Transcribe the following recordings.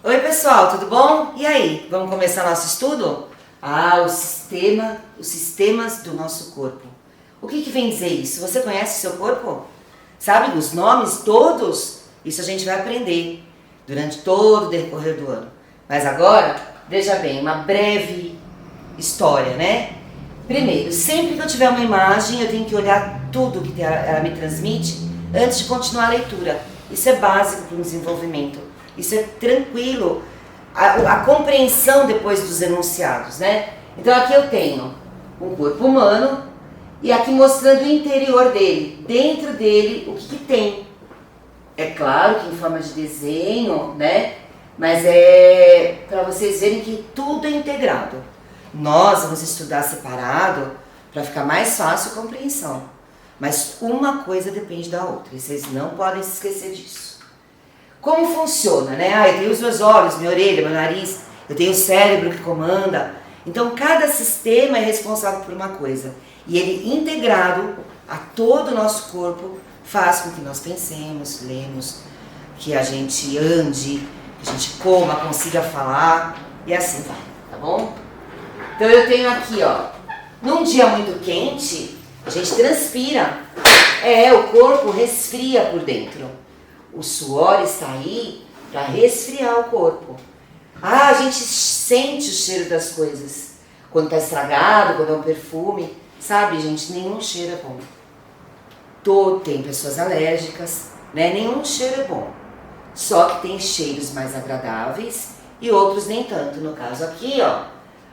Oi pessoal, tudo bom? E aí, vamos começar nosso estudo? Os sistemas do nosso corpo. O que vem dizer isso? Você conhece o seu corpo? Sabe os nomes todos? Isso a gente vai aprender durante todo o decorrer do ano. Mas agora, veja bem, uma breve história, né? Primeiro, sempre que eu tiver uma imagem, eu tenho que olhar tudo que ela me transmite antes de continuar a leitura. Isso é básico para o desenvolvimento. Isso é tranquilo. A compreensão depois dos enunciados, né? Então aqui eu tenho um corpo humano e aqui mostrando o interior dele. Dentro dele, o que tem. É claro que em forma de desenho, né? Mas é para vocês verem que tudo é integrado. Nós vamos estudar separado para ficar mais fácil a compreensão. Mas uma coisa depende da outra. E vocês não podem se esquecer disso. Como funciona, né? Eu tenho os meus olhos, minha orelha, meu nariz, eu tenho o cérebro que comanda. Então, cada sistema é responsável por uma coisa. E ele, integrado a todo o nosso corpo, faz com que nós pensemos, lemos, que a gente ande, que a gente coma, consiga falar, e assim vai, tá bom? Então, eu tenho aqui, ó, num dia muito quente, a gente transpira. O corpo resfria por dentro. O suor está aí para resfriar o corpo. A gente sente o cheiro das coisas. Quando está estragado, quando é um perfume. Sabe, gente, nenhum cheiro é bom. Tem pessoas alérgicas, né? Nenhum cheiro é bom. Só que tem cheiros mais agradáveis e outros nem tanto. No caso aqui, ó,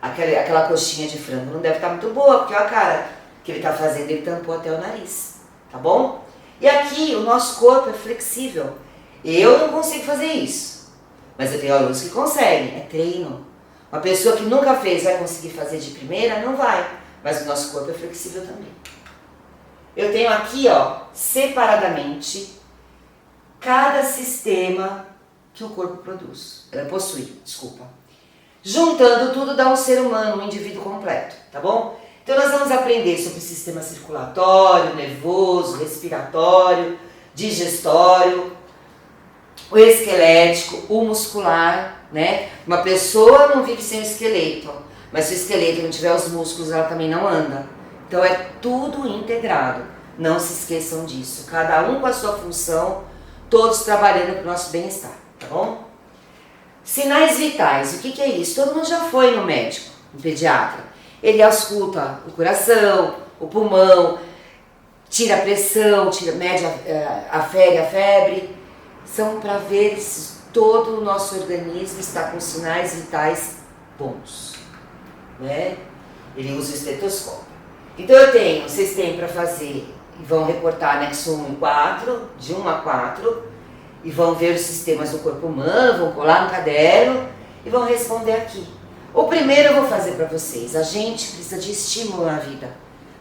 aquela coxinha de frango não deve estar muito boa, porque olha a cara que ele está fazendo, ele tampou até o nariz. Tá bom? E aqui o nosso corpo é flexível. Eu não consigo fazer isso. Mas eu tenho alunos que conseguem. É treino. Uma pessoa que nunca fez vai conseguir fazer de primeira? Não vai. Mas o nosso corpo é flexível também. Eu tenho aqui, ó, separadamente, cada sistema que o corpo possui. Juntando tudo dá um ser humano, um indivíduo completo. Tá bom? Então nós vamos aprender sobre o sistema circulatório, nervoso, respiratório, digestório, o esquelético, o muscular, né? Uma pessoa não vive sem o esqueleto, mas se o esqueleto não tiver os músculos, ela também não anda. Então é tudo integrado. Não se esqueçam disso. Cada um com a sua função, todos trabalhando para o nosso bem-estar, tá bom? Sinais vitais, o que é isso? Todo mundo já foi no médico, no pediatra. Ele ausculta o coração, o pulmão, tira a pressão, mede a febre. São para ver se todo o nosso organismo está com sinais vitais bons, né? Ele usa o estetoscópio. Então vocês têm para fazer, e vão reportar anexo 1 e 4, de 1 a 4, e vão ver os sistemas do corpo humano, vão colar no caderno e vão responder aqui. O primeiro eu vou fazer para vocês. A gente precisa de estímulo na vida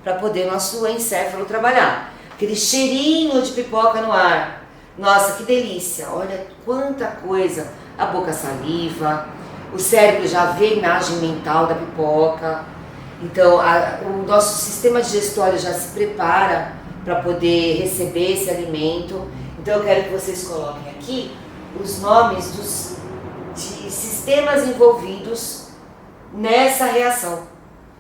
para poder nosso encéfalo trabalhar. Aquele cheirinho de pipoca no ar. Nossa, que delícia! Olha quanta coisa. A boca saliva, o cérebro já vê a imagem mental da pipoca. Então, o nosso sistema digestório já se prepara para poder receber esse alimento. Então, eu quero que vocês coloquem aqui os nomes de sistemas envolvidos nessa reação,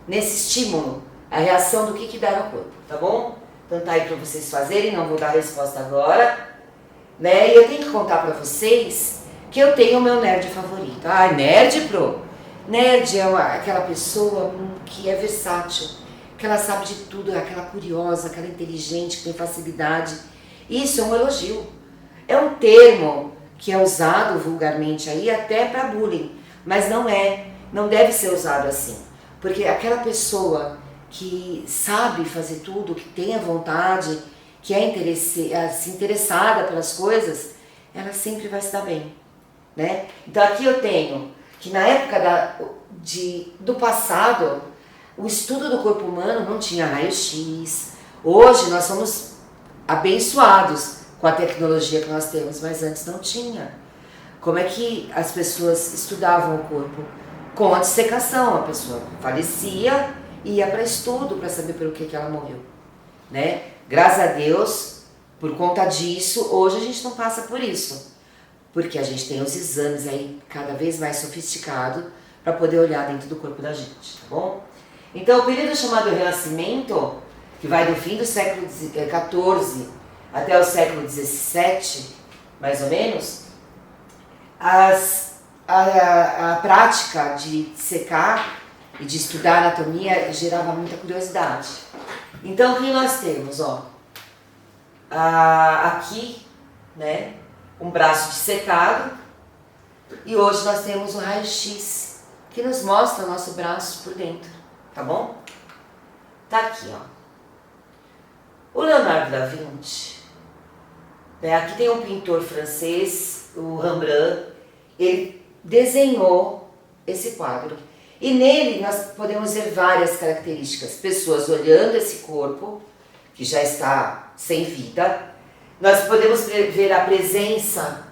nesse estímulo, a reação do que dá no corpo, tá bom? Então tá aí para vocês fazerem, não vou dar a resposta agora, né? E eu tenho que contar para vocês que eu tenho o meu nerd favorito. Nerd, pro? Nerd é aquela pessoa que é versátil, que ela sabe de tudo, é aquela curiosa, aquela inteligente, que tem facilidade. Isso é um elogio. É um termo que é usado vulgarmente aí até para bullying, mas não deve ser usado assim, porque aquela pessoa que sabe fazer tudo, que tem a vontade, que é interessada pelas coisas, ela sempre vai se dar bem, né? Então aqui eu tenho que na época do passado, o estudo do corpo humano não tinha raio-x. Hoje nós somos abençoados com a tecnologia que nós temos, mas antes não tinha. Como é que as pessoas estudavam o corpo? Com a dissecação, a pessoa falecia e ia para estudo para saber pelo que ela morreu, né? Graças a Deus, por conta disso, hoje a gente não passa por isso. Porque a gente tem os exames aí cada vez mais sofisticados para poder olhar dentro do corpo da gente, tá bom? Então, o período chamado Renascimento, que vai do fim do século XIV até o século XVII, mais ou menos, a prática de secar e de estudar anatomia gerava muita curiosidade. Então, o que nós temos? Ó, aqui, né, um braço dissecado, e hoje nós temos o raio-x, que nos mostra o nosso braço por dentro, tá bom? Tá aqui, ó. O Leonardo da Vinci, né, aqui tem um pintor francês, o Rembrandt, ele desenhou esse quadro. E nele nós podemos ver várias características. Pessoas olhando esse corpo, que já está sem vida. Nós podemos ver a presença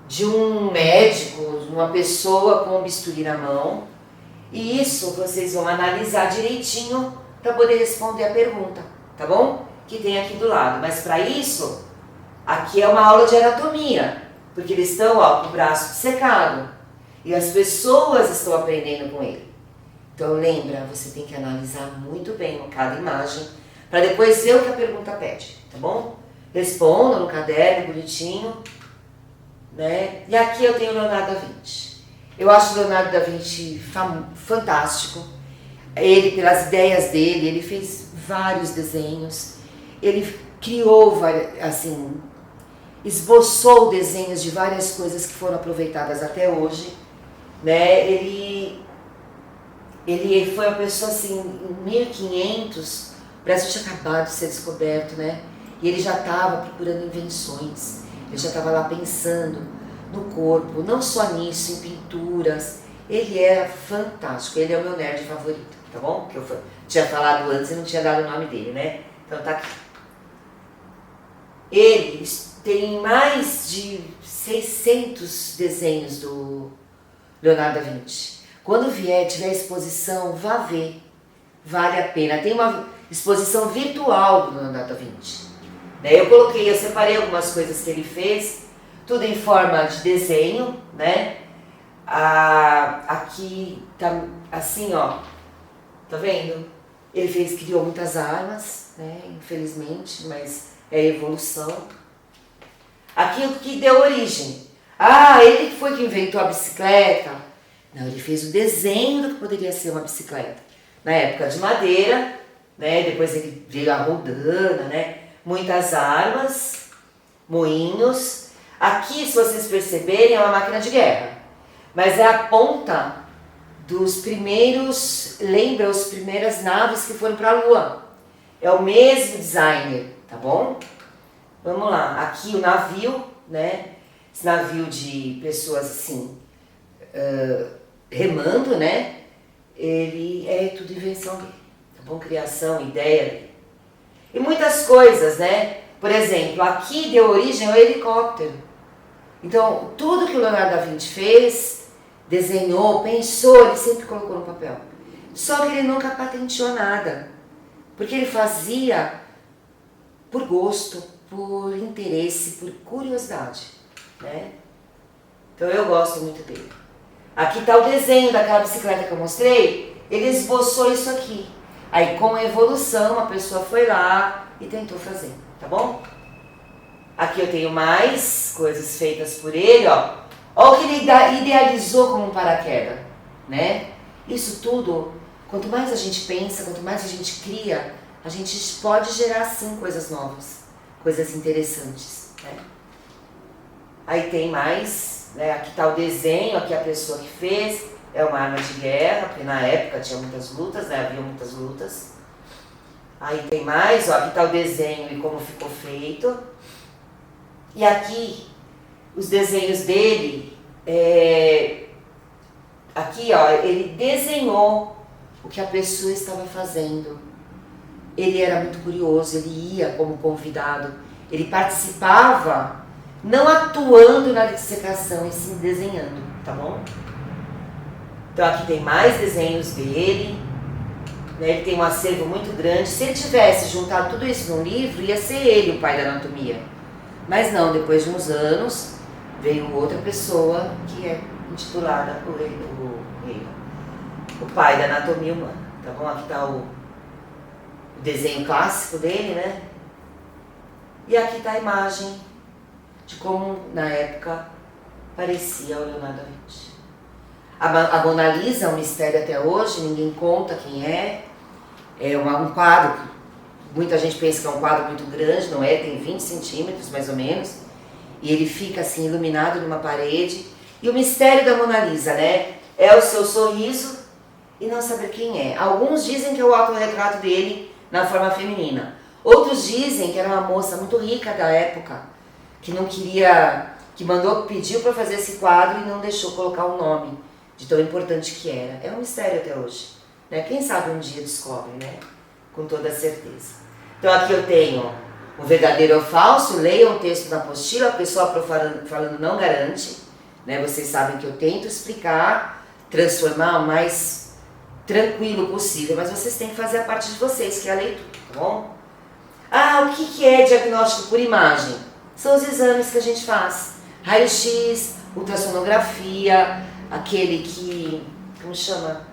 de um médico, de uma pessoa com um bisturi na mão. E isso vocês vão analisar direitinho para poder responder a pergunta, tá bom? Que tem aqui do lado. Mas para isso, aqui é uma aula de anatomia, porque eles estão, ó, com o braço dissecado e as pessoas estão aprendendo com ele. Então lembra, você tem que analisar muito bem cada imagem para depois ver o que a pergunta pede, tá bom? Responda no caderno, bonitinho, né? E aqui eu tenho o Leonardo da Vinci. Eu acho o Leonardo da Vinci fantástico. Ele, pelas ideias dele, ele fez vários desenhos. Ele criou, assim, esboçou desenhos de várias coisas que foram aproveitadas até hoje, né? Ele foi uma pessoa assim, em 1500, o Brasil tinha acabado de ser descoberto, né? E ele já estava procurando invenções, ele já estava lá pensando no corpo, não só nisso, em pinturas. Ele era fantástico, ele é o meu nerd favorito, tá bom? Que eu tinha falado antes e não tinha dado o nome dele, né? Então tá aqui. Ele tem mais de 600 desenhos do Leonardo da Vinci. Quando tiver exposição, vá ver, vale a pena. Tem uma exposição virtual do Leonardo da Vinci. Eu separei algumas coisas que ele fez, tudo em forma de desenho, né? Aqui tá assim, ó, tá vendo? Ele criou muitas armas, né? Infelizmente, mas é evolução. Aqui o que deu origem. Ele que foi que inventou a bicicleta. Não, ele fez o desenho do que poderia ser uma bicicleta. Na época de madeira, né? Depois ele veio a rodana, né? Muitas armas, moinhos. Aqui, se vocês perceberem, é uma máquina de guerra. Mas é a ponta dos primeiros, lembra as primeiras naves que foram para a Lua. É o mesmo designer, tá bom? Vamos lá, aqui o navio, né? Esse navio de pessoas assim, remando, né? Ele é tudo invenção dele, tá bom? Criação, ideia dele. E muitas coisas, né? Por exemplo, aqui deu origem ao helicóptero. Então, tudo que o Leonardo da Vinci fez, desenhou, pensou, ele sempre colocou no papel. Só que ele nunca patenteou nada, porque ele fazia por gosto, por interesse, por curiosidade, né? Então eu gosto muito dele. Aqui está o desenho daquela bicicleta que eu mostrei, ele esboçou isso aqui. Aí com a evolução a pessoa foi lá e tentou fazer, tá bom? Aqui eu tenho mais coisas feitas por ele, ó. Olha o que ele idealizou como um paraquedas, né? Isso tudo, quanto mais a gente pensa, quanto mais a gente cria, a gente pode gerar sim coisas novas, coisas interessantes, né? Aí tem mais, né? Aqui está o desenho, aqui a pessoa que fez, é uma arma de guerra, porque na época tinha muitas lutas, né? Havia muitas lutas. Aí tem mais, ó, aqui está o desenho e como ficou feito. E aqui, os desenhos dele, aqui ó, ele desenhou o que a pessoa estava fazendo. Ele era muito curioso, ele ia como convidado, ele participava, não atuando na dissecação, e sim desenhando, tá bom? Então aqui tem mais desenhos dele, né? Ele tem um acervo muito grande. Se ele tivesse juntado tudo isso num livro, ia ser ele o pai da anatomia. Mas não, depois de uns anos, veio outra pessoa que é intitulada o pai da anatomia humana, tá bom? Aqui está o desenho clássico dele, né? E aqui está a imagem de como na época parecia o Leonardo da Vinci. A Mona Lisa é um mistério até hoje, ninguém conta quem é. É um quadro, muita gente pensa que é um quadro muito grande, não é? Tem 20 centímetros mais ou menos. E ele fica assim iluminado numa parede. E o mistério da Mona Lisa, né? É o seu sorriso e não saber quem é. Alguns dizem que é o autorretrato dele na forma feminina. Outros dizem que era uma moça muito rica da época, que não queria, que pediu para fazer esse quadro e não deixou colocar o nome de tão importante que era. É um mistério até hoje, né? Quem sabe um dia descobre, né? Com toda certeza. Então aqui eu tenho o verdadeiro ou falso, leiam o texto da apostila, a pessoa falando não garante, né? Vocês sabem que eu tento explicar, transformar o mais tranquilo possível, mas vocês têm que fazer a parte de vocês, que é a leitura, tá bom? Ah, o que é diagnóstico por imagem? São os exames que a gente faz. Raio-X, ultrassonografia, aquele que, como chama?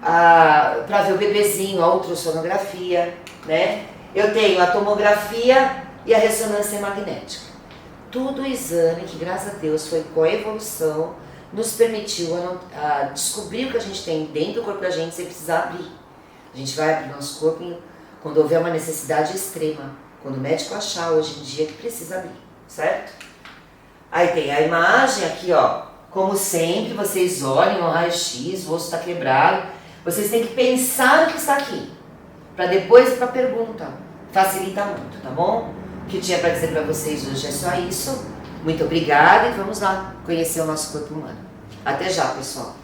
Para ver o bebezinho, a ultrassonografia, né? Eu tenho a tomografia e a ressonância magnética. Tudo exame que, graças a Deus, foi com a evolução, nos permitiu descobrir o que a gente tem dentro do corpo da gente sem precisar abrir. A gente vai abrir nosso corpo quando houver uma necessidade extrema, quando o médico achar hoje em dia que precisa abrir, certo? Aí tem a imagem aqui, ó, como sempre, vocês olhem o raio-x, o osso está quebrado, vocês têm que pensar o que está aqui, para depois ir para a pergunta, facilita muito, tá bom? O que eu tinha para dizer para vocês hoje é só isso, muito obrigada e vamos lá conhecer o nosso corpo humano. Até já, pessoal!